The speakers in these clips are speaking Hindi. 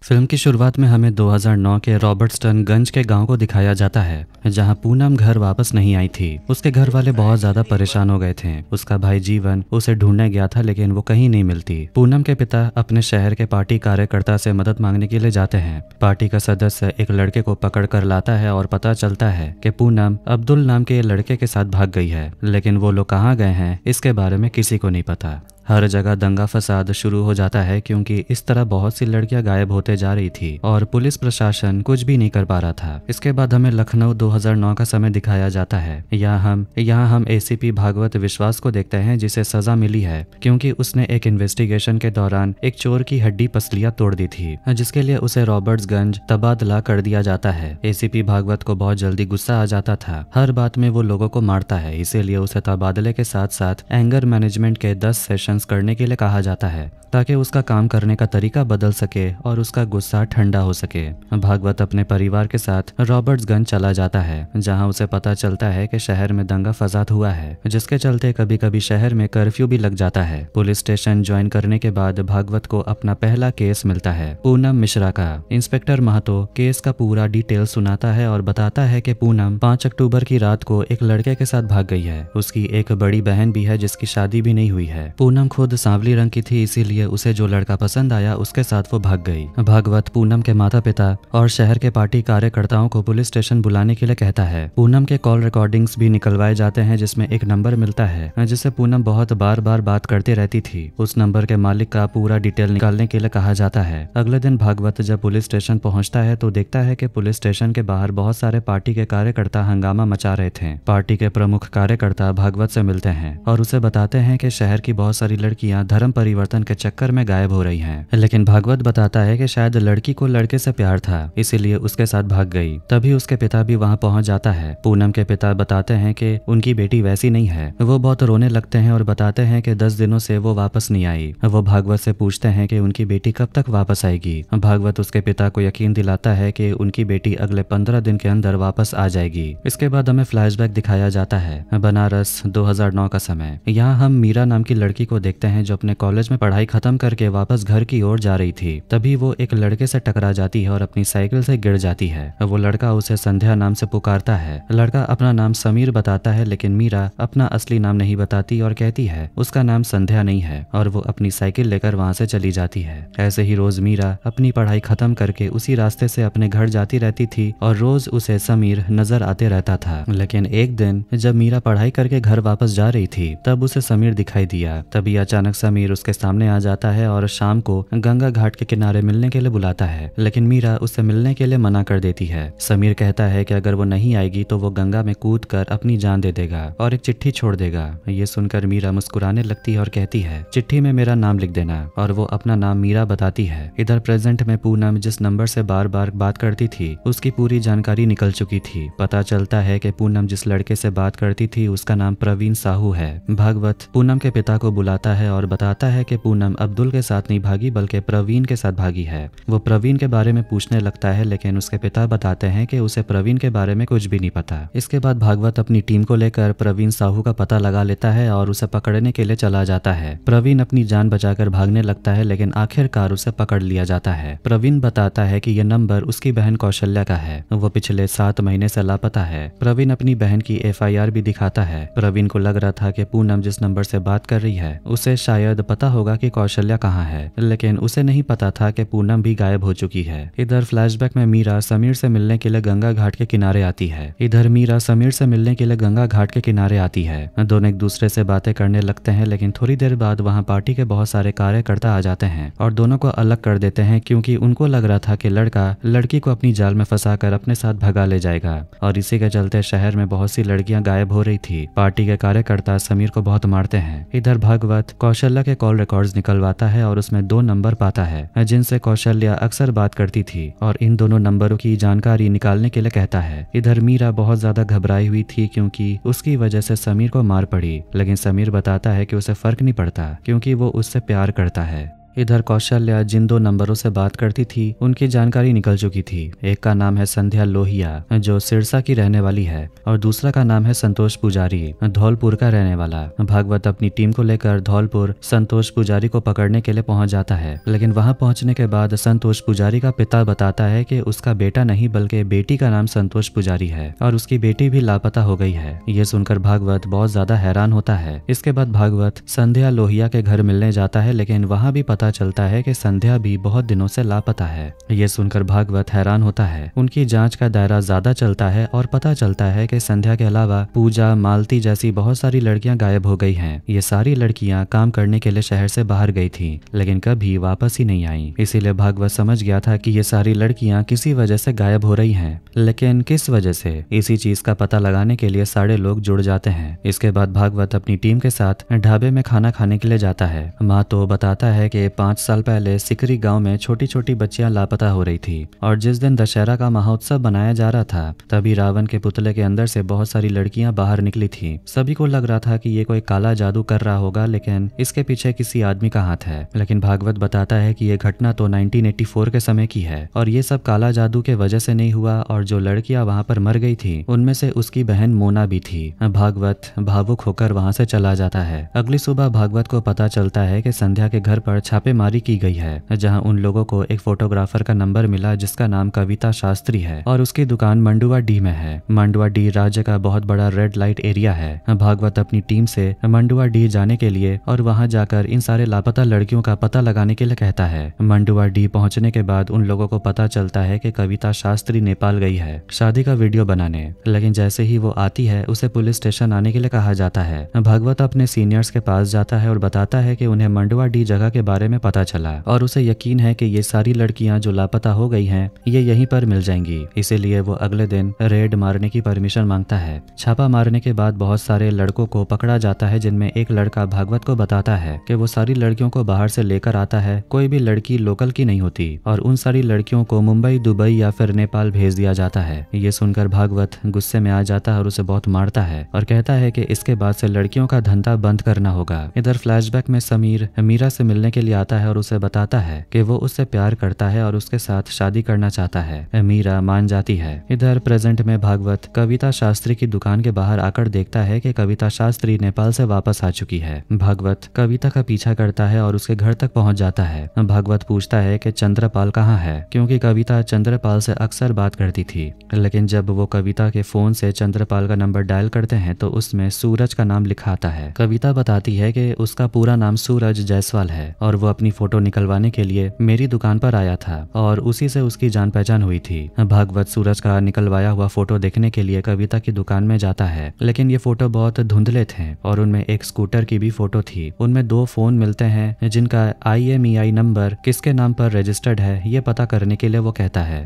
फिल्म की शुरुआत में हमें 2009 के रॉबर्ट्सटन-गंज के गांव को दिखाया जाता है, जहां पूनम घर वापस नहीं आई थी। उसके घर वाले बहुत ज्यादा परेशान हो गए थे। उसका भाई जीवन उसे ढूंढने गया था, लेकिन वो कहीं नहीं मिलती। पूनम के पिता अपने शहर के पार्टी कार्यकर्ता से मदद मांगने के लिए जाते हैं। पार्टी का सदस्य एक लड़के को पकड़ कर लाता है और पता चलता है कि पूनम अब्दुल नाम के लड़के के साथ भाग गई है, लेकिन वो लोग कहाँ गए हैं इसके बारे में किसी को नहीं पता। हर जगह दंगा फसाद शुरू हो जाता है, क्योंकि इस तरह बहुत सी लड़कियां गायब होते जा रही थी और पुलिस प्रशासन कुछ भी नहीं कर पा रहा था। इसके बाद हमें लखनऊ 2009 का समय दिखाया जाता है। यहाँ हम एसीपी भागवत विश्वास को देखते हैं, जिसे सजा मिली है क्योंकि उसने एक इन्वेस्टिगेशन के दौरान एक चोर की हड्डी पसलियां तोड़ दी थी, जिसके लिए उसे रॉबर्ट्सगंज तबादला कर दिया जाता है। एसीपी भागवत को बहुत जल्दी गुस्सा आ जाता था। हर बात में वो लोगों को मारता है, इसीलिए उसे तबादले के साथ साथ एंगर मैनेजमेंट के 10 सेशन करने के लिए कहा जाता है, ताकि उसका काम करने का तरीका बदल सके और उसका गुस्सा ठंडा हो सके। भागवत अपने परिवार के साथ रॉबर्ट्सगंज चला जाता है, जहां उसे पता चलता है कि शहर में दंगा फसाद हुआ है, जिसके चलते कभी कभी शहर में कर्फ्यू भी लग जाता है। पुलिस स्टेशन ज्वाइन करने के बाद भागवत को अपना पहला केस मिलता है, पूनम मिश्रा का। इंस्पेक्टर महतो केस का पूरा डिटेल सुनाता है और बताता है कि पूनम 5 अक्टूबर की रात को एक लड़के के साथ भाग गई है। उसकी एक बड़ी बहन भी है, जिसकी शादी भी नहीं हुई है। पूनम खुद सांवली रंग की थी, इसीलिए उसे जो लड़का पसंद आया उसके साथ वो भाग गई। भागवत पूनम के माता पिता और शहर के पार्टी कार्यकर्ताओं को पुलिस स्टेशन बुलाने के लिए कहता है। पूनम के कॉल रिकॉर्डिंग्स भी निकलवाए जाते हैं, जिसमें एक नंबर मिलता है जिससे पूनम बहुत बार बात करती रहती थी। उस नंबर के मालिक का पूरा डिटेल निकालने के लिए कहा जाता है। अगले दिन भागवत जब पुलिस स्टेशन पहुंचता है तो देखता है कि पुलिस स्टेशन के बाहर बहुत सारे पार्टी के कार्यकर्ता हंगामा मचा रहे थे। पार्टी के प्रमुख कार्यकर्ता भागवत से मिलते हैं और उसे बताते हैं कि शहर की बहुत सारी लड़कियां धर्म परिवर्तन के चक्कर में गायब हो रही हैं। लेकिन भागवत बताता है कि शायद लड़की को लड़के से प्यार था, इसीलिए उसके साथ भाग गई। तभी उसके पिता भी वहां पहुंच जाता है। पूनम के पिता बताते हैं कि उनकी बेटी वैसी नहीं है। वो बहुत रोने लगते हैं और बताते हैं कि 10 दिनों से वो वापस नहीं आई। वो भागवत से पूछते हैं कि उनकी बेटी कब तक वापस आएगी। भागवत उसके पिता को यकीन दिलाता है कि उनकी बेटी अगले 15 दिन के अंदर वापस आ जाएगी। इसके बाद हमें फ्लैशबैक दिखाया जाता है, बनारस 2009 का समय। यहाँ हम मीरा नाम की लड़की को देखते हैं, जो अपने कॉलेज में पढ़ाई खत्म करके वापस घर की ओर जा रही थी। तभी वो एक लड़के से टकरा जाती है और अपनी साइकिल से गिर जाती है। वो लड़का उसे संध्या नाम से पुकारता है। लड़का अपना नाम समीर बताता है, लेकिन मीरा अपना असली नाम नहीं बताती और कहती है उसका नाम संध्या नहीं है, और वो अपनी साइकिल लेकर वहां से चली जाती है। ऐसे ही रोज मीरा अपनी पढ़ाई खत्म करके उसी रास्ते से अपने घर जाती रहती थी और रोज उसे समीर नजर आते रहता था। लेकिन एक दिन जब मीरा पढ़ाई करके घर वापस जा रही थी, तब उसे समीर दिखाई दिया। तभी अचानक समीर उसके सामने आ जाता है और शाम को गंगा घाट के किनारे मिलने के लिए बुलाता है, लेकिन मीरा उससे मिलने के लिए मना कर देती है। समीर कहता है कि अगर वो नहीं आएगी तो वो गंगा में कूद कर अपनी जान दे देगा और एक चिट्ठी छोड़ देगा। ये सुनकर मीरा मुस्कुराने लगती है और कहती है चिट्ठी में मेरा नाम लिख देना, और वो अपना नाम मीरा बताती है। इधर प्रेजेंट में पूनम जिस नंबर से बार बार बात करती थी, उसकी पूरी जानकारी निकल चुकी थी। पता चलता है कि पूनम जिस लड़के से बात करती थी उसका नाम प्रवीण साहू है। भागवत पूनम के पिता को बुलाता है और बताता है कि पूनम अब्दुल के साथ नहीं भागी, बल्कि प्रवीण के साथ भागी है। वो प्रवीण के बारे में पूछने लगता है, लेकिन उसके पिता बताते हैं कि उसे प्रवीण के बारे में कुछ भी नहीं पता। इसके बाद भागवत अपनी टीम को लेकर प्रवीण साहू का पता लगा लेता है और उसे पकड़ने के लिए चला जाता है। प्रवीण अपनी जान बचाकर भागने लगता है, लेकिन आखिरकार उसे पकड़ लिया जाता है। प्रवीण बताता है कि यह नंबर उसकी बहन कौशल्या का है। वो पिछले 7 महीने से लापता है। प्रवीण अपनी बहन की FIR भी दिखाता है। प्रवीण को लग रहा था कि पूनम जिस नंबर से बात कर रही है उसे शायद पता होगा कि कौशल्या कहाँ है, लेकिन उसे नहीं पता था कि पूनम भी गायब हो चुकी है। इधर फ्लैशबैक में मीरा समीर से मिलने के लिए गंगा घाट के किनारे आती है। दोनों एक दूसरे से बातें करने लगते हैं, लेकिन थोड़ी देर बाद वहाँ पार्टी के बहुत सारे कार्यकर्ता आ जाते हैं और दोनों को अलग कर देते हैं, क्योंकि उनको लग रहा था कि लड़का लड़की को अपनी जाल में फंसाकर अपने साथ भगा ले जाएगा। और इसी के चलते शहर में बहुत सी लड़कियां गायब हो रही थी। पार्टी के कार्यकर्ता समीर को बहुत मारते हैं। इधर भागवत कौशल्या के कॉल रिकॉर्ड्स निकलवाता है और उसमें 2 नंबर पाता है जिनसे कौशल्या अक्सर बात करती थी, और इन दोनों नंबरों की जानकारी निकालने के लिए कहता है। इधर मीरा बहुत ज्यादा घबराई हुई थी, क्योंकि उसकी वजह से समीर को मार पड़ी, लेकिन समीर बताता है कि उसे फर्क नहीं पड़ता, क्योंकि वो उससे प्यार करता है। इधर कौशल्या जिन 2 नंबरों से बात करती थी उनकी जानकारी निकल चुकी थी। एक का नाम है संध्या लोहिया जो सिरसा की रहने वाली है और दूसरा का नाम है संतोष पुजारी धौलपुर का रहने वाला। भागवत अपनी टीम को लेकर धौलपुर संतोष पुजारी को पकड़ने के लिए पहुंच जाता है, लेकिन वहां पहुंचने के बाद संतोष पुजारी का पिता बताता है कि उसका बेटा नहीं बल्कि बेटी का नाम संतोष पुजारी है और उसकी बेटी भी लापता हो गई है। ये सुनकर भागवत बहुत ज्यादा हैरान होता है। इसके बाद भागवत संध्या लोहिया के घर मिलने जाता है, लेकिन वहां भी पता चलता है कि संध्या भी बहुत दिनों से लापता है। ये सुनकर भागवत हैरान होता है। उनकी जांच का दायरा ज्यादा चलता है और पता चलता है कि संध्या के अलावा पूजा, मालती जैसी बहुत सारी लड़कियां गायब हो गई हैं। ये सारी लड़कियां काम करने के लिए शहर से बाहर गई थी, लेकिन कभी वापस ही नहीं आई। इसीलिए भागवत समझ गया था कि ये सारी लड़कियां किसी वजह से गायब हो रही हैं, लेकिन किस वजह से, इसी चीज का पता लगाने के लिए सारे लोग जुड़ जाते हैं। इसके बाद भागवत अपनी टीम के साथ ढाबे में खाना खाने के लिए जाता है। माँ तो बताता है कि 5 साल पहले सिकरी गांव में छोटी छोटी बच्चियां लापता हो रही थी और जिस दिन दशहरा का महोत्सव बनाया जा रहा था तभी रावण के पुतले के अंदर से बहुत सारी लड़कियां बाहर निकली थी। सभी को लग रहा था कि ये कोई काला जादू कर रहा होगा, लेकिन इसके पीछे किसी आदमी का हाथ है। लेकिन भागवत बताता है कि ये घटना तो 1984 के समय की है और ये सब काला जादू के वजह से नहीं हुआ और जो लड़कियां वहां पर मर गई थी उनमें से उसकी बहन मोना भी थी। भागवत भावुक होकर वहां से चला जाता है। अगली सुबह भागवत को पता चलता है कि संध्या के घर पर छापेमारी की गई है, जहां उन लोगों को एक फोटोग्राफर का नंबर मिला जिसका नाम कविता शास्त्री है और उसकी दुकान मंडुआ डी में है। मंडुआ डी राज्य का बहुत बड़ा रेड लाइट एरिया है। भागवत अपनी टीम से मंडुआ डी जाने के लिए और वहां जाकर इन सारे लापता लड़कियों का पता लगाने के लिए कहता है। मंडुआ डी पहुंचने के बाद उन लोगों को पता चलता है कि कविता शास्त्री नेपाल गई है शादी का वीडियो बनाने, लेकिन जैसे ही वो आती है उसे पुलिस स्टेशन आने के लिए कहा जाता है। भागवत अपने सीनियर्स के पास जाता है और बताता है कि उन्हें मंडुआ डी जगह के बारे में पता चला और उसे यकीन है कि ये सारी लड़कियां जो लापता हो गई हैं ये यहीं पर मिल जाएंगी। इसीलिए वो अगले दिन रेड मारने की परमिशन मांगता है। छापा मारने के बाद बहुत सारे लड़कों को पकड़ा जाता है, जिनमें एक लड़का भागवत को बताता है कि वो सारी लड़कियों को बाहर से लेकर आता है, कोई भी लड़की लोकल की नहीं होती और उन सारी लड़कियों को मुंबई, दुबई या फिर नेपाल भेज दिया जाता है। ये सुनकर भागवत गुस्से में आ जाता है और उसे बहुत मारता है और कहता है कि इसके बाद से लड़कियों का धंधा बंद करना होगा। इधर फ्लैशबैक में समीर मीरा से मिलने के लिए आता है और उसे बताता है कि वो उससे प्यार करता है और उसके साथ शादी करना चाहता है। मीरा मान जाती है। इधर प्रेजेंट में भागवत कविता शास्त्री की दुकान के बाहर आकर देखता है कि कविता शास्त्री नेपाल से वापस आ चुकी है। भागवत कविता का पीछा करता है और उसके घर तक पहुंच जाता है। भागवत पूछता है कि चंद्रपाल कहाँ है, क्योंकि कविता चंद्रपाल से अक्सर बात करती थी, लेकिन जब वो कविता के फोन से चंद्रपाल का नंबर डायल करते हैं तो उसमें सूरज का नाम लिखा आता है। कविता बताती है कि उसका पूरा नाम सूरज जायसवाल है और वो अपनी फोटो निकलवाने के लिए मेरी दुकान पर आया था और उसी से उसकी जान पहचान हुई थी। भागवत सूरज का निकलवाया हुआ फोटो देखने के लिए कविता की दुकान में जाता है, लेकिन ये फोटो बहुत धुंधले थे और उनमें एक स्कूटर की भी फोटो थी। उनमें 2 फोन मिलते हैं जिनका IMEI नंबर किसके नाम पर रजिस्टर्ड है ये पता करने के लिए वो कहता है।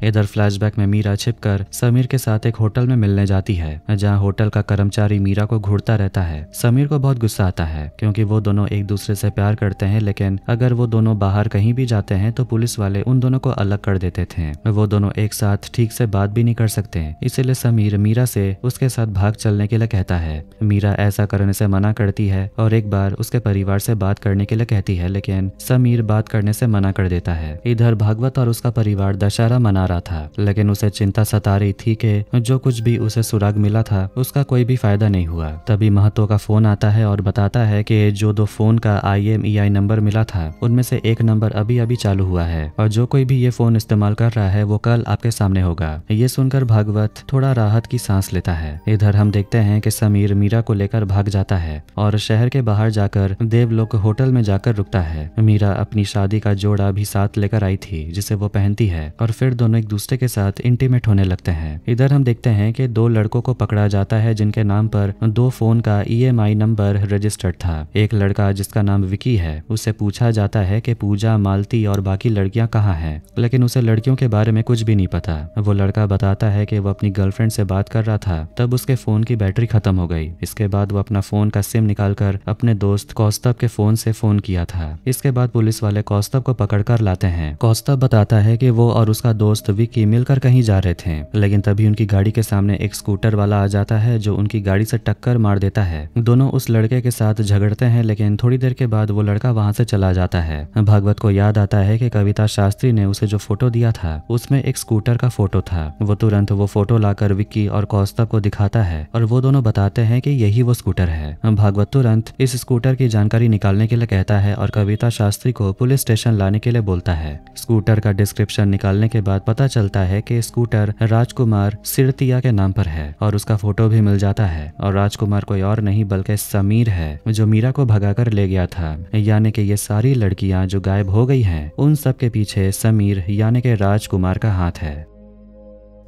इधर फ्लैशबैक में मीरा छिपकर समीर के साथ एक होटल में मिलने जाती है, जहां होटल का कर्मचारी मीरा को घूरता रहता है। समीर को बहुत गुस्सा आता है क्योंकि वो दोनों एक दूसरे से प्यार करते हैं, लेकिन अगर वो दोनों बाहर कहीं भी जाते हैं तो पुलिस वाले उन दोनों को अलग कर देते थे। वो दोनों एक साथ ठीक से बात भी नहीं कर सकते, इसीलिए समीर मीरा से उसके साथ भाग चलने के लिए कहता है। मीरा ऐसा करने से मना करती है और एक बार उसके परिवार से बात करने के लिए कहती है, लेकिन समीर बात करने से मना कर देता है। इधर भागवत और उसका परिवार दशहरा मना रहा था, लेकिन उसे चिंता सता रही थी कि जो कुछ भी उसे सुराग मिला था उसका कोई भी फायदा नहीं हुआ। तभी महतो का फोन आता है और बताता है कि जो 2 फोन का IMEI नंबर मिला था उनमें से एक नंबर अभी अभी चालू हुआ है और जो कोई भी ये फोन इस्तेमाल कर रहा है वो कल आपके सामने होगा। ये सुनकर भागवत थोड़ा राहत की सांस लेता है। इधर हम देखते हैं कि समीर मीरा को लेकर भाग जाता है और शहर के बाहर जाकर देवलोक होटल में जाकर रुकता है। मीरा अपनी शादी का जोड़ा भी साथ लेकर आई थी जिसे वो पहनती है और फिर दोनों एक दूसरे के साथ इंटीमेट होने लगते हैं। इधर हम देखते हैं कि 2 लड़कों को पकड़ा जाता है जिनके नाम पर 2 फोन का EMI नंबर रजिस्टर्ड था। एक लड़का जिसका नाम विकी है, उससे पूछा जाता है कि पूजा, मालती और बाकी लड़कियां कहाँ हैं, लेकिन उसे लड़कियों के बारे में कुछ भी नहीं पता। वो लड़का बताता है कि वो अपनी गर्लफ्रेंड से बात कर रहा था, तब उसके फोन की बैटरी खत्म हो गई। इसके बाद वो अपना फोन का सिम निकालकर अपने दोस्त कौस्तभ के फोन से फोन किया था। इसके बाद पुलिस वाले कौस्तभ को पकड़ कर लाते हैं। कौस्तभ बताता है कि वो और उसका दोस्त दोस्त विक्की मिलकर कहीं जा रहे थे, लेकिन तभी उनकी गाड़ी के सामने एक स्कूटर वाला आ जाता है जो उनकी गाड़ी से टक्कर मार देता है। दोनों उस लड़के के साथ झगड़ते हैं, लेकिन थोड़ी देर के बाद वो लड़का वहां से चला जाता है। भागवत को याद आता है कि कविता शास्त्री ने उसे जो फोटो दिया था उसमें एक स्कूटर का फोटो था। वो तुरंत वो फोटो लाकर विक्की और कौस्तभ को दिखाता है और वो दोनों बताते हैं कि यही वो स्कूटर है। भागवत तुरंत इस स्कूटर की जानकारी निकालने के लिए कहता है और कविता शास्त्री को पुलिस स्टेशन लाने के लिए बोलता है। स्कूटर का डिस्क्रिप्शन निकालने के बाद पता चलता है कि स्कूटर राजकुमार सिरतिया के नाम पर है और उसका फोटो भी मिल जाता है। और राजकुमार कोई और नहीं बल्कि समीर है जो मीरा को भगाकर ले गया था। यानी कि ये सारी लड़कियां जो गायब हो गई हैं उन सब के पीछे समीर यानी कि राजकुमार का हाथ है।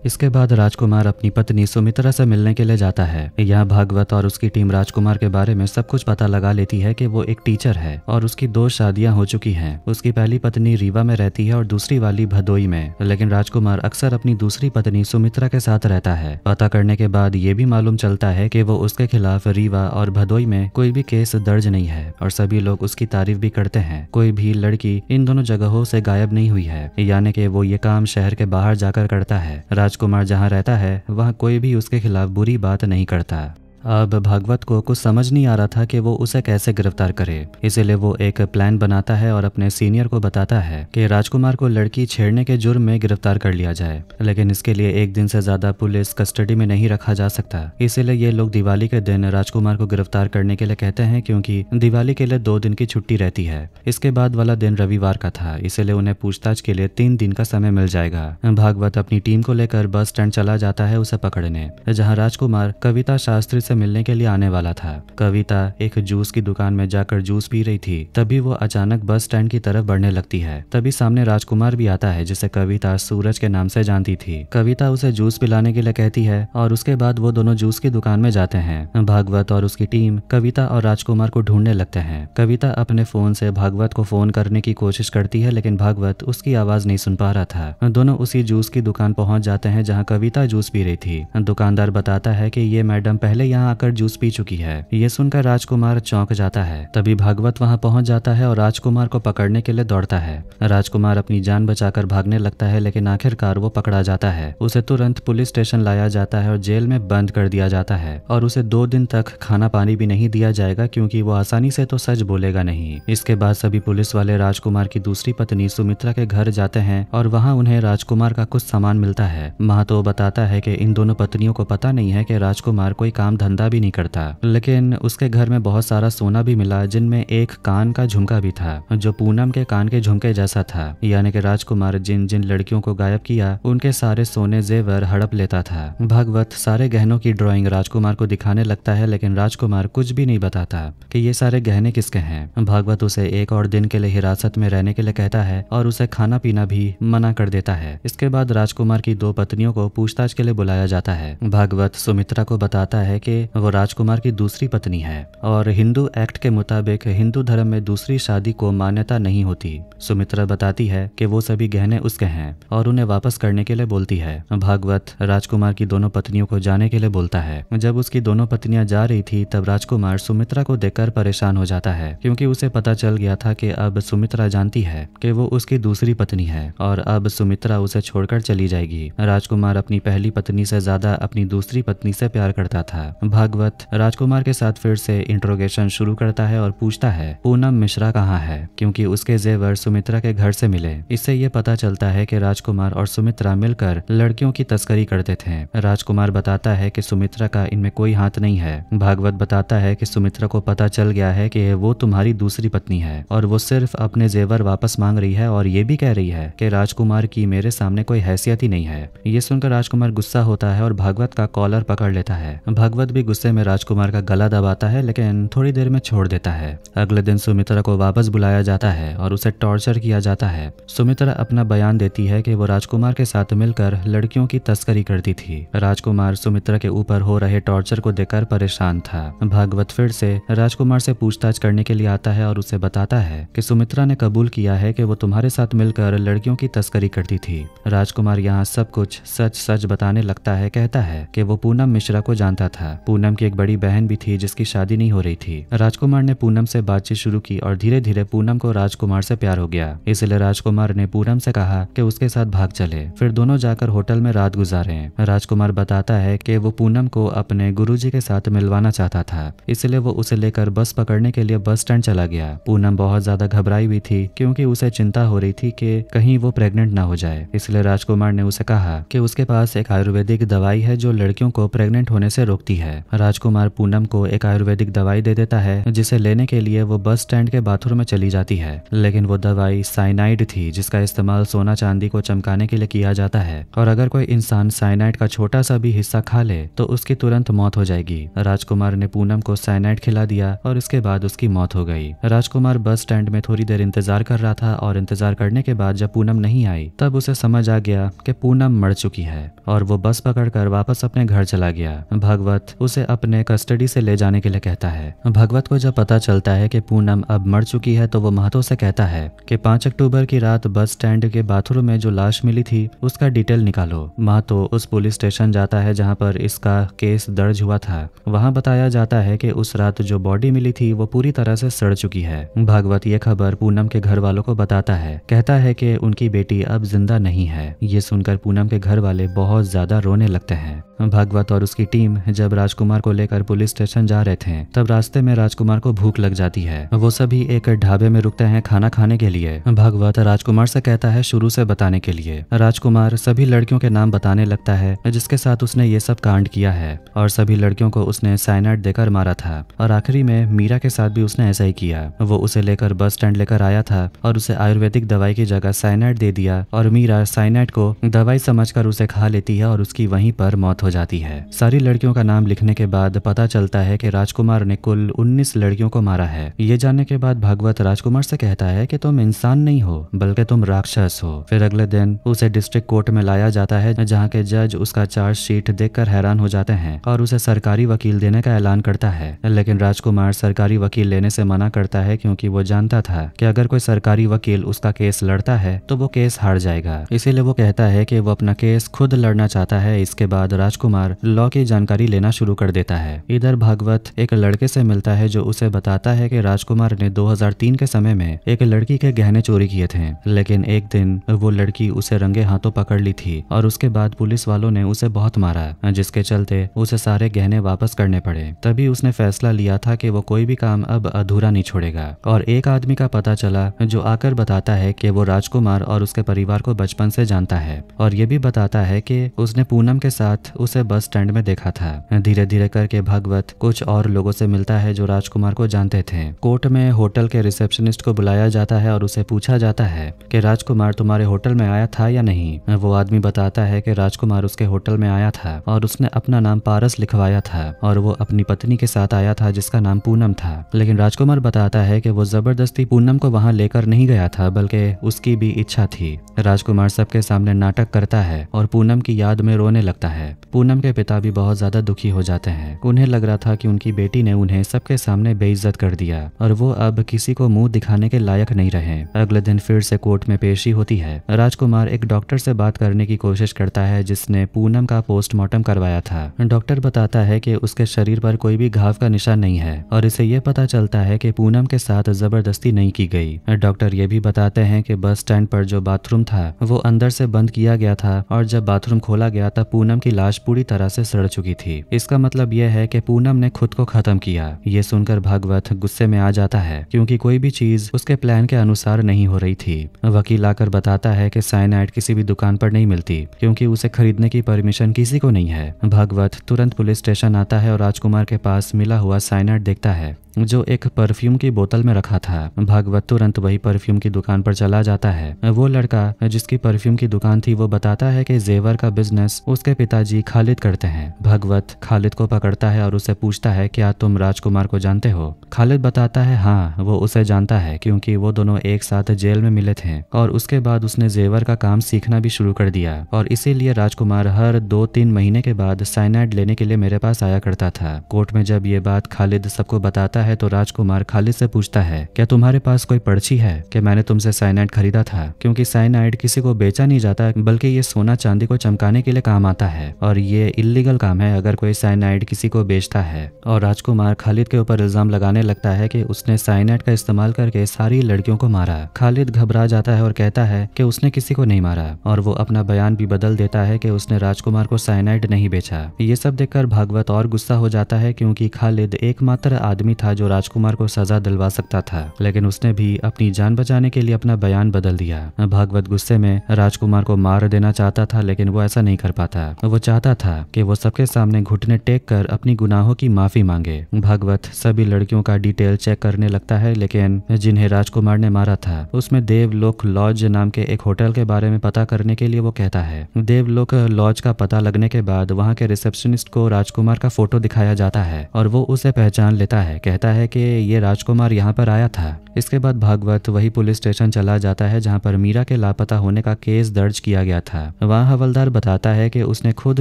इसके बाद राजकुमार अपनी पत्नी सुमित्रा से मिलने के लिए जाता है। यहाँ भागवत और उसकी टीम राजकुमार के बारे में सब कुछ पता लगा लेती है कि वो एक टीचर है और उसकी 2 शादियां हो चुकी हैं। उसकी पहली पत्नी रीवा में रहती है और दूसरी वाली भदोई में, लेकिन राजकुमार अक्सर अपनी दूसरी पत्नी सुमित्रा के साथ रहता है। पता करने के बाद ये भी मालूम चलता है कि वो उसके खिलाफ रीवा और भदोई में कोई भी केस दर्ज नहीं है और सभी लोग उसकी तारीफ भी करते हैं। कोई भी लड़की इन दोनों जगहों से गायब नहीं हुई है, यानी कि वो ये काम शहर के बाहर जाकर करता है। राजकुमार जहां रहता है वहां कोई भी उसके खिलाफ बुरी बात नहीं करता। अब भागवत को कुछ समझ नहीं आ रहा था कि वो उसे कैसे गिरफ्तार करे, इसीलिए वो एक प्लान बनाता है और अपने सीनियर को बताता है कि राजकुमार को लड़की छेड़ने के जुर्म में गिरफ्तार कर लिया जाए, लेकिन इसके लिए 1 दिन से ज्यादा पुलिस कस्टडी में नहीं रखा जा सकता। इसीलिए ये लोग दिवाली के दिन राजकुमार को गिरफ्तार करने के लिए कहते हैं, क्योंकि दिवाली के लिए 2 दिन की छुट्टी रहती है। इसके बाद वाला दिन रविवार का था, इसीलिए उन्हें पूछताछ के लिए 3 दिन का समय मिल जाएगा। भागवत अपनी टीम को लेकर बस स्टैंड चला जाता है उसे पकड़ने, जहाँ राजकुमार कविता शास्त्री से मिलने के लिए आने वाला था। कविता एक जूस की दुकान में जाकर जूस पी रही थी, तभी वो अचानक बस स्टैंड की तरफ बढ़ने लगती है। तभी सामने राजकुमार भी आता है जिसे कविता सूरज के नाम से जानती थी। कविता उसे जूस पिलाने के लिए कहती है और उसके बाद वो दोनों जूस की दुकान में जाते हैं। भागवत और उसकी टीम कविता और राजकुमार को ढूंढने लगते हैं। कविता अपने फोन से भागवत को फोन करने की कोशिश करती है, लेकिन भागवत उसकी आवाज नहीं सुन पा रहा था। दोनों उसी जूस की दुकान पहुंच जाते हैं जहाँ कविता जूस पी रही थी। दुकानदार बताता है कि ये मैडम पहले यहाँ आकर जूस पी चुकी है। ये सुनकर राजकुमार चौंक जाता है। तभी भागवत वहां पहुंच जाता है और राजकुमार को पकड़ने के लिए दौड़ता है। राजकुमार अपनी जान बचाकर भागने लगता है, लेकिन आखिरकार वो पकड़ा जाता है। उसे तुरंत पुलिस स्टेशन लाया जाता है और जेल में बंद कर दिया जाता है और उसे 2 दिन तक खाना पानी भी नहीं दिया जाएगा, क्योंकि वो आसानी से तो सच बोलेगा नहीं। इसके बाद सभी पुलिस वाले राजकुमार की दूसरी पत्नी सुमित्रा के घर जाते हैं और वहाँ उन्हें राजकुमार का कुछ सामान मिलता है। महतो बताता है कि इन दोनों पत्नियों को पता नहीं है कि राजकुमार कोई काम धंधा भी नहीं करता, लेकिन उसके घर में बहुत सारा सोना भी मिला, जिनमें एक कान का झुमका भी था जो पूनम के कान के झुमके जैसा था। यानी कि राजकुमार जिन जिन लड़कियों को गायब किया उनके सारे सोने जेवर हड़प लेता था। भागवत सारे गहनों की ड्राइंग राजकुमार को दिखाने लगता है, लेकिन राजकुमार कुछ भी नहीं बताता कि ये सारे गहने किसके हैं। भागवत उसे 1 और दिन के लिए हिरासत में रहने के लिए कहता है और उसे खाना पीना भी मना कर देता है। इसके बाद राजकुमार की 2 पत्नियों को पूछताछ के लिए बुलाया जाता है। भागवत सुमित्रा को बताता है कि वो राजकुमार की दूसरी पत्नी है और हिंदू एक्ट के मुताबिक हिंदू धर्म में दूसरी शादी को मान्यता नहीं होती। सुमित्रा बताती है कि वो सभी गहने उसके हैं और उन्हें वापस करने के लिए बोलती है। भागवत राजकुमार की दोनों पत्नियों को जाने के लिए बोलता है। जब उसकी दोनों पत्नियां जा रही थी तब राजकुमार सुमित्रा को देखकर परेशान हो जाता है, क्योंकि उसे पता चल गया था कि अब सुमित्रा जानती है कि वो उसकी दूसरी पत्नी है और अब सुमित्रा उसे छोड़कर चली जाएगी। राजकुमार अपनी पहली पत्नी से ज्यादा अपनी दूसरी पत्नी से प्यार करता था। भागवत राजकुमार के साथ फिर से इंट्रोगेशन शुरू करता है और पूछता है पूनम मिश्रा कहाँ है, क्योंकि उसके जेवर सुमित्रा के घर से मिले। इससे ये पता चलता है कि राजकुमार और सुमित्रा मिलकर लड़कियों की तस्करी करते थे। राजकुमार बताता है कि सुमित्रा का इनमें कोई हाथ नहीं है। भागवत बताता है कि सुमित्रा को पता चल गया है कि वो तुम्हारी दूसरी पत्नी है और वो सिर्फ अपने जेवर वापस मांग रही है और ये भी कह रही है कि राजकुमार की मेरे सामने कोई हैसियत ही नहीं है। ये सुनकर राजकुमार गुस्सा होता है और भागवत का कॉलर पकड़ लेता है। भागवत भी गुस्से में राजकुमार का गला दबाता है, लेकिन थोड़ी देर में छोड़ देता है। अगले दिन सुमित्रा को वापस बुलाया जाता है और उसे टॉर्चर किया जाता है। सुमित्रा अपना बयान देती है कि वो राजकुमार के साथ मिलकर लड़कियों की तस्करी करती थी। राजकुमार सुमित्रा के ऊपर हो रहे टॉर्चर को देखकर परेशान था। भागवत फिर से राजकुमार से पूछताछ करने के लिए आता है और उसे बताता है कि सुमित्रा ने कबूल किया है कि वो तुम्हारे साथ मिलकर लड़कियों की तस्करी करती थी। राजकुमार यहाँ सब कुछ सच सच बताने लगता है। कहता है कि वो पूनम मिश्रा को जानता था, पूनम की एक बड़ी बहन भी थी जिसकी शादी नहीं हो रही थी। राजकुमार ने पूनम से बातचीत शुरू की और धीरे धीरे पूनम को राजकुमार से प्यार हो गया। इसलिए राजकुमार ने पूनम से कहा कि उसके साथ भाग चले। फिर दोनों जाकर होटल में रात गुजारे। राजकुमार बताता है कि वो पूनम को अपने गुरुजी के साथ मिलवाना चाहता था, इसलिए वो उसे लेकर बस पकड़ने के लिए बस स्टैंड चला गया। पूनम बहुत ज्यादा घबराई हुई थी क्योंकि उसे चिंता हो रही थी कि कहीं वो प्रेग्नेंट ना हो जाए। इसलिए राजकुमार ने उसे कहा कि उसके पास एक आयुर्वेदिक दवाई है जो लड़कियों को प्रेग्नेंट होने से रोकती है। राजकुमार पूनम को एक आयुर्वेदिक दवाई दे देता है जिसे लेने के लिए वो बस स्टैंड के बाथरूम में चली जाती है, लेकिन वो दवाई साइनाइड थी जिसका इस्तेमाल सोना चांदी को चमकाने के लिए किया जाता है और अगर कोई इंसान साइनाइड का छोटा सा भी हिस्सा खा ले तो उसकी तुरंत मौत हो जाएगी। राजकुमार ने पूनम को साइनाइड खिला दिया और इसके बाद उसकी मौत हो गई। राजकुमार बस स्टैंड में थोड़ी देर इंतजार कर रहा था और इंतजार करने के बाद जब पूनम नहीं आई तब उसे समझ आ गया कि पूनम मर चुकी है और वो बस पकड़कर वापस अपने घर चला गया। भगवत उसे अपने कस्टडी से ले जाने के लिए कहता है। भगवत को जब पता चलता है कि पूनम अब मर चुकी है तो वो महतो से कहता है कि 5 अक्टूबर की रात बस स्टैंड के बाथरूम में जो लाश मिली थी उसका डिटेल निकालो। महतो उस पुलिस स्टेशन जाता है जहां पर इसका केस दर्ज हुआ था। वहां बताया जाता है कि उस रात जो बॉडी मिली थी वो पूरी तरह से सड़ चुकी है। भागवत ये खबर पूनम के घर वालों को बताता है, कहता है कि उनकी बेटी अब जिंदा नहीं है। ये सुनकर पूनम के घर वाले बहुत ज्यादा रोने लगते हैं। भागवत और उसकी टीम जब राजकुमार को लेकर पुलिस स्टेशन जा रहे थे तब रास्ते में राजकुमार को भूख लग जाती है। वो सभी एक ढाबे में रुकते हैं खाना खाने के लिए। भागवत राजकुमार से कहता है शुरू से बताने के लिए। राजकुमार सभी लड़कियों के नाम बताने लगता है जिसके साथ उसने ये सब कांड किया है और सभी लड़कियों को उसने साइनाइड देकर मारा था और आखिरी में मीरा के साथ भी उसने ऐसा ही किया। वो उसे लेकर बस स्टैंड लेकर आया था और उसे आयुर्वेदिक दवाई की जगह साइनाइड दे दिया और मीरा साइनाइड को दवाई समझकर उसे खा लेती है और उसकी वहीं पर मौत हो जाती है। सारी लड़कियों का नाम लिखने के बाद पता चलता है कि राजकुमार ने कुल 19 लड़कियों को मारा है। ये जानने के बाद भागवत राजकुमार से कहता है कि तुम इंसान नहीं हो बल्कि तुम राक्षस हो। फिर अगले दिन उसे डिस्ट्रिक्ट कोर्ट में लाया जाता है जहाँ के जज उसका चार्जशीट देखकर हैरान हो जाते हैं और उसे सरकारी वकील देने का ऐलान करता है, लेकिन राजकुमार सरकारी वकील लेने से मना करता है क्योंकि वो जानता था कि अगर कोई सरकारी वकील उसका केस लड़ता है तो वो केस हार जाएगा। इसीलिए वो कहता है कि वो अपना केस खुद लड़ना चाहता है। इसके बाद राजकुमार लॉ की जानकारी लेना शुरू कर देता है। इधर भागवत एक लड़के से मिलता है जो उसे बताता है कि राजकुमार ने 2003 के समय में एक लड़की के गहने चोरी किए थे, लेकिन एक दिन वो लड़की उसे रंगे हाथों पकड़ ली थी और उसके बाद पुलिस वालों ने उसे बहुत मारा जिसके चलते उसे सारे गहने वापस करने पड़े। तभी उसने फैसला लिया था कि वो कोई भी काम अब अधूरा नहीं छोड़ेगा और एक आदमी का पता चला जो आकर बताता है कि वो राजकुमार और उसके परिवार को बचपन से जानता है और ये भी बताता है कि उसने पूनम के साथ उसे बस स्टैंड में देखा था। धीरे धीरे करके भागवत कुछ और लोगों से मिलता है जो राजकुमार को जानते थे। कोर्ट में होटल के रिसेप्शनिस्ट को बुलाया जाता है और उसे पूछा जाता है कि राजकुमार तुम्हारे होटल में आया था या नहीं। वो आदमी बताता है कि राजकुमार उसके होटल में आया था और उसने अपना नाम पारस लिखवाया था और वो अपनी पत्नी के साथ आया था जिसका नाम पूनम था, लेकिन राजकुमार बताता है कि वो जबरदस्ती पूनम को वहां लेकर नहीं गया था बल्कि उसकी भी इच्छा थी। राजकुमार सबके सामने नाटक करता है और पूनम की याद में रोने लगता है। पूनम के पिता भी बहुत ज्यादा दुखी हो जाते हैं। उन्हें लग रहा था कि उनकी बेटी ने उन्हें सबके सामने बेइज्जत कर दिया और वो अब किसी को मुंह दिखाने के लायक नहीं रहे। अगले दिन फिर से कोर्ट में पेशी होती है। राजकुमार एक डॉक्टर से बात करने की कोशिश करता है जिसने पूनम का पोस्टमार्टम करवाया था। डॉक्टर बताता है कि उसके शरीर पर कोई भी घाव का निशान नहीं है और इसे ये पता चलता है कि पूनम के साथ जबरदस्ती नहीं की गई। डॉक्टर ये भी बताते हैं कि बस स्टैंड पर जो बाथरूम था वो अंदर से बंद किया गया था और जब बाथरूम खोला गया तब पूनम की लाश पूरी तरह से सड़ चुकी थी। इसका मतलब यह है कि पूनम ने खुद को खत्म किया। ये सुनकर भागवत गुस्से में आ जाता है क्योंकि कोई भी चीज उसके प्लान के अनुसार नहीं हो रही थी। वकील आकर बताता है कि साइनाइड किसी भी दुकान पर नहीं मिलती क्योंकि उसे खरीदने की परमिशन किसी को नहीं है। भागवत तुरंत पुलिस स्टेशन आता है और राजकुमार के पास मिला हुआ साइनाइड देखता है जो एक परफ्यूम की बोतल में रखा था। भागवत तुरंत वही परफ्यूम की दुकान पर चला जाता है। वो लड़का जिसकी परफ्यूम की दुकान थी वो बताता है कि जेवर का बिजनेस उसके पिताजी खालिद करते हैं। भागवत खालिद को पकड़ता है और उसे पूछता है क्या तुम राजकुमार को जानते हो। खालिद बताता है हाँ वो उसे जानता है क्योंकि वो दोनों एक साथ जेल में मिले थे और उसके बाद उसने जेवर का काम सीखना भी शुरू कर दिया और इसीलिए राजकुमार हर 2-3 महीने के बाद साइनाइड लेने के लिए मेरे पास आया करता था। कोर्ट में जब ये बात खालिद सबको बताता है तो राजकुमार खालिद से पूछता है, क्या तुम्हारे पास कोई पर्ची है कि मैंने तुमसे साइनाइड खरीदा था? क्योंकि साइनाइड किसी को बेचा नहीं जाता, बल्कि ये सोना चांदी को चमकाने के लिए काम आता है और ये इलीगल काम है अगर कोई साइनाइड किसी को बेचता है। और राजकुमार खालिद के ऊपर इल्जाम लगाने लगता है कि उसने साइनाइड का इस्तेमाल करके सारी लड़कियों को मारा। खालिद घबरा जाता है और कहता है कि उसने किसी को नहीं मारा, और वो अपना बयान भी बदल देता है कि उसने राजकुमार को साइनाइड नहीं बेचा। ये सब देखकर भागवत और गुस्सा हो जाता है, क्योंकि खालिद एकमात्र आदमी था जो राजकुमार को सजा दिलवा सकता था, लेकिन उसने भी अपनी जान बचाने के लिए अपना बयान बदल दिया। भागवत गुस्से में राजकुमार को मार देना चाहता था, लेकिन वो ऐसा नहीं कर पाता। वो चाहता था कि वो सबके सामने घुटने टेक कर अपनी गुनाहों की माफी मांगे। भागवत सभी लड़कियों का डिटेल चेक करने लगता है, लेकिन जिन्हें राजकुमार ने मारा था उसमें देवलोक लॉज नाम के एक होटल के बारे में पता करने के लिए वो कहता है। देवलोक लॉज का पता लगने के बाद वहाँ के रिसेप्शनिस्ट को राजकुमार का फोटो दिखाया जाता है और वो उसे पहचान लेता है। कहता है कि ये राजकुमार यहाँ पर आया था। इसके बाद भागवत वही पुलिस स्टेशन चला जाता है जहाँ पर मीरा के लापता होने का केस दर्ज किया गया था। वहाँ हवलदार बताता है कि उसने खुद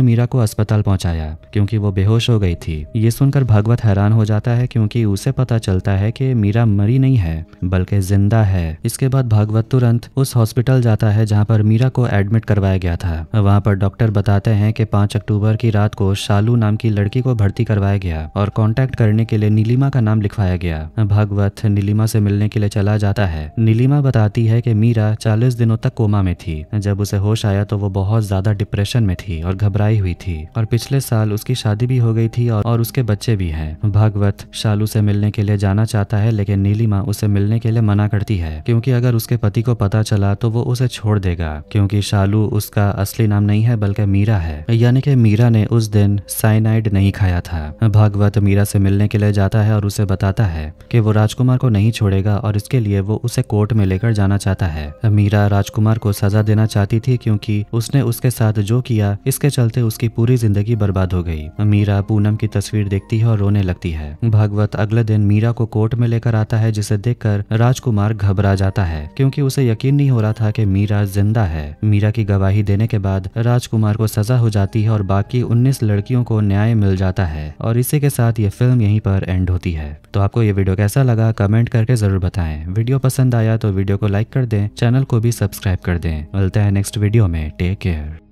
मीरा को अस्पताल पहुँचाया क्योंकि वो बेहोश हो गई थी। ये सुनकर भागवत हैरान हो जाता है, क्योंकि उसे पता चलता है कि मीरा मरी नहीं है बल्कि जिंदा है। इसके बाद भागवत तुरंत उस हॉस्पिटल जाता है जहाँ पर मीरा को एडमिट करवाया गया था। वहाँ पर डॉक्टर बताते हैं कि 5 अक्टूबर की रात को शालू नाम की लड़की को भर्ती करवाया गया और कांटेक्ट करने के लिए नीलिमा का नाम लिखवाया गया। भागवत नीलिमा से मिलने के लिए चला जाता है। नीलिमा बताती है कि मीरा 40 दिनों तक कोमा में थी। जब उसे होश आया तो वो बहुत ज्यादा डिप्रेशन में थी और घबराई हुई थी, और पिछले साल उसकी शादी भी हो गई थी और उसके बच्चे भी हैं। भागवत शालू से मिलने के लिए जाना चाहता है, लेकिन नीलिमा उसे मिलने के लिए मना करती है, क्योंकि अगर उसके पति को पता चला तो वो उसे छोड़ देगा, क्योंकि शालू उसका असली नाम नहीं है बल्कि मीरा है, यानी कि मीरा ने उस दिन साइनाइड नहीं खाया था। भागवत मीरा से मिलने के लिए जाता है और उसे बताता है कि वो राजकुमार को नहीं छोड़ेगा और इसके लिए वो उसे कोर्ट में लेकर जाना चाहता है। मीरा राजकुमार को सजा देना चाहती थी, क्योंकि उसने उसके साथ जो किया इसके चलते उसकी पूरी जिंदगी बर्बाद हो गई। मीरा पूनम की तस्वीर देखती है और रोने लगती है। भागवत अगले दिन मीरा को कोर्ट में लेकर आता है, जिसे देखकर राजकुमार घबरा जाता है, क्योंकि उसे यकीन नहीं हो रहा था कि मीरा जिंदा है। मीरा की गवाही देने के बाद राजकुमार को सजा हो जाती है और बाकी 19 लड़कियों को न्याय मिल जाता है। और इसी के साथ ये फिल्म यहीं पर एंड होती है। तो आपको ये वीडियो कैसा लगा कमेंट करके जरूर बताएं। वीडियो पसंद आया तो वीडियो को लाइक कर दें, चैनल को भी सब्सक्राइब कर दें। मिलते हैं नेक्स्ट वीडियो में। Take care.